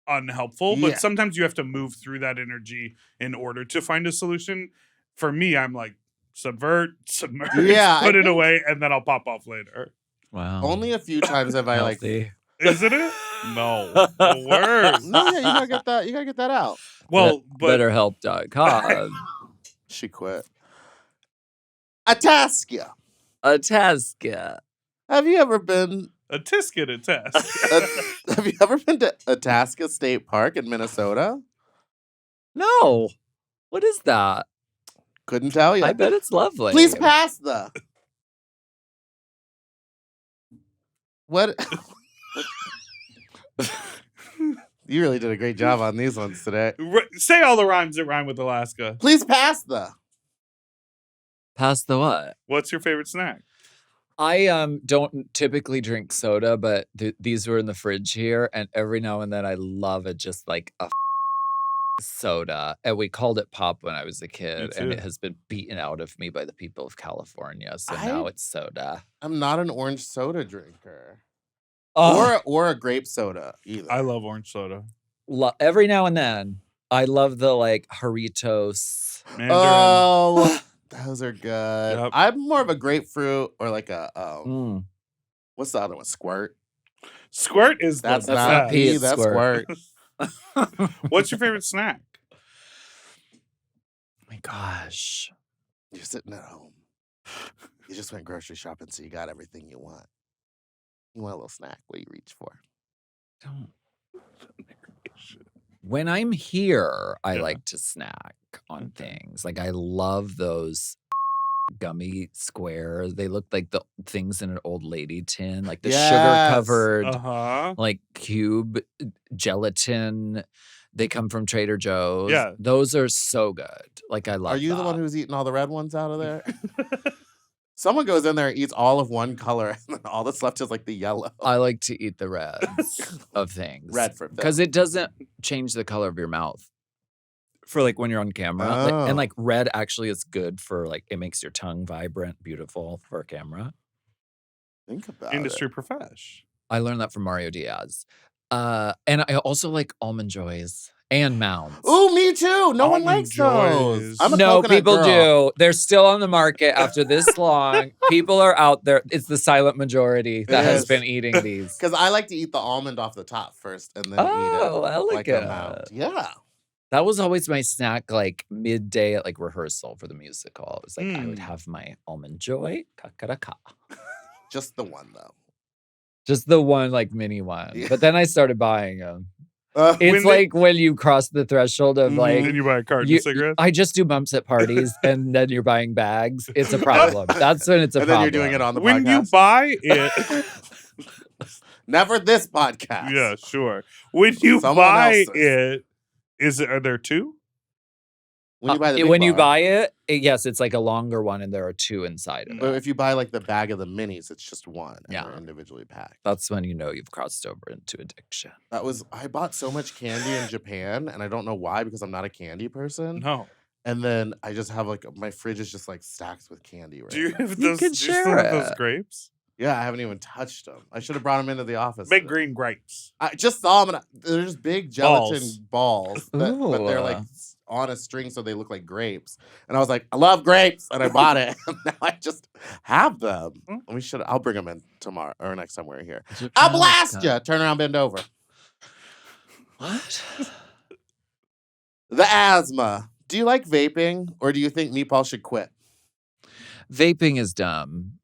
unhelpful, Yeah. but sometimes you have to move through that energy in order to find a solution. For me, I'm like submerge, Yeah, I put it think- away, and then I'll pop off later. Wow. Only a few times have I like. Healthy. Isn't it? No, the worst. No, yeah, you gotta get that. You gotta get that out. Well, but BetterHelp.com. She quit. Ataskia. Ataskia. Have you ever been? a tisket a test. Have you ever been to Ataskia State Park in Minnesota? No. What is that? Couldn't tell you. I bet it's lovely. Please pass the. What? You really did a great job on these ones today. Say all the rhymes that rhyme with Alaska. Please pass the. Pass the what? What's your favorite snack? I don't typically drink soda, but these were in the fridge here, and every now and then I love it, just like a soda. And we called it pop when I was a kid, and too. it has been beaten out of me by the people of California. So I- now it's soda. I'm not an orange soda drinker. Oh, Or a grape soda either. I love orange soda. every now and then I love the like Jarritos. Mandarin. Oh, those are good. Yep. I'm more of a grapefruit or like a Mm. what's the other one? Squirt. Squirt is That's the not not me. pea, it's That's squirt. squirt. What's your favorite snack? gosh. You're sitting at home. You just went grocery shopping, so you got everything you want. You want a little snack. What do you reach for? Don't. When I'm here, I Yeah. like to snack on things. Like I love those gummy squares. They look like the things in an old lady tin, like the Yes. sugar-covered, Uh-huh. like cube gelatin. They come from Trader Joe's. Yeah. Those are so good. Like I love Are you that. the one who's eating all the red ones out of there? Someone goes in there and eats all of one color, and then all that's left is like the yellow. I like to eat the reds of things. Red for because them. it doesn't change the color of your mouth. For like when you're on camera. And Oh. like red actually is good for like it makes your tongue vibrant, beautiful for a camera. Think about Industry it. profesh. I learned that from Mario Diaz. And I also like Almond Joys and Mounds. Ooh, me too. No one Almond likes those. Joys. I'm a No, coconut people girl. do. They're still on the market after this long. People are out there. It's the silent majority that It has is. been eating these. Because I like to eat the almond off the top first and then eat Oh, it like a elegant. mound. Yeah. That was always my snack, like midday at like rehearsal for the musical. It was like I would have my Almond Joy, kakaraka. Just the one, though. Just the one, like mini one. Yeah. But then I started buying them. Uh, It's like when you cross the threshold of like, And you buy a carton you- of cigarettes? I just do bumps at parties and then you're buying bags. It's a problem. That's when it's a and then problem. you're doing it on the When podcast. you buy it. Never this podcast. Yeah, sure. When you Someone buy else's. are there two? When you buy the big when you bar. buy it, yes, it's like a longer one and there are two inside of But it. if you buy like the bag of the minis, it's just one. And Yeah. they're individually packed. That's when you know you've crossed over into addiction. I bought so much candy in Japan, and I don't know why because I'm not a candy person. No. And then I just have like my fridge is just like stacked with candy right Do you now. have You those? can Do you still share have those it. grapes? Yeah, I haven't even touched them. I should have brought them into the office. Big today. green grapes. I just saw them. They're just big gelatin balls, but they're like Ooh. on a string, so they look like grapes. And I was like, I love grapes, and I bought it. And now I just have them. I'll bring them in tomorrow or next time we're here. I'll blast you. Turn around, bend over. What? The asthma. Do you like vaping, or do you think Meatball should quit? Vaping is dumb.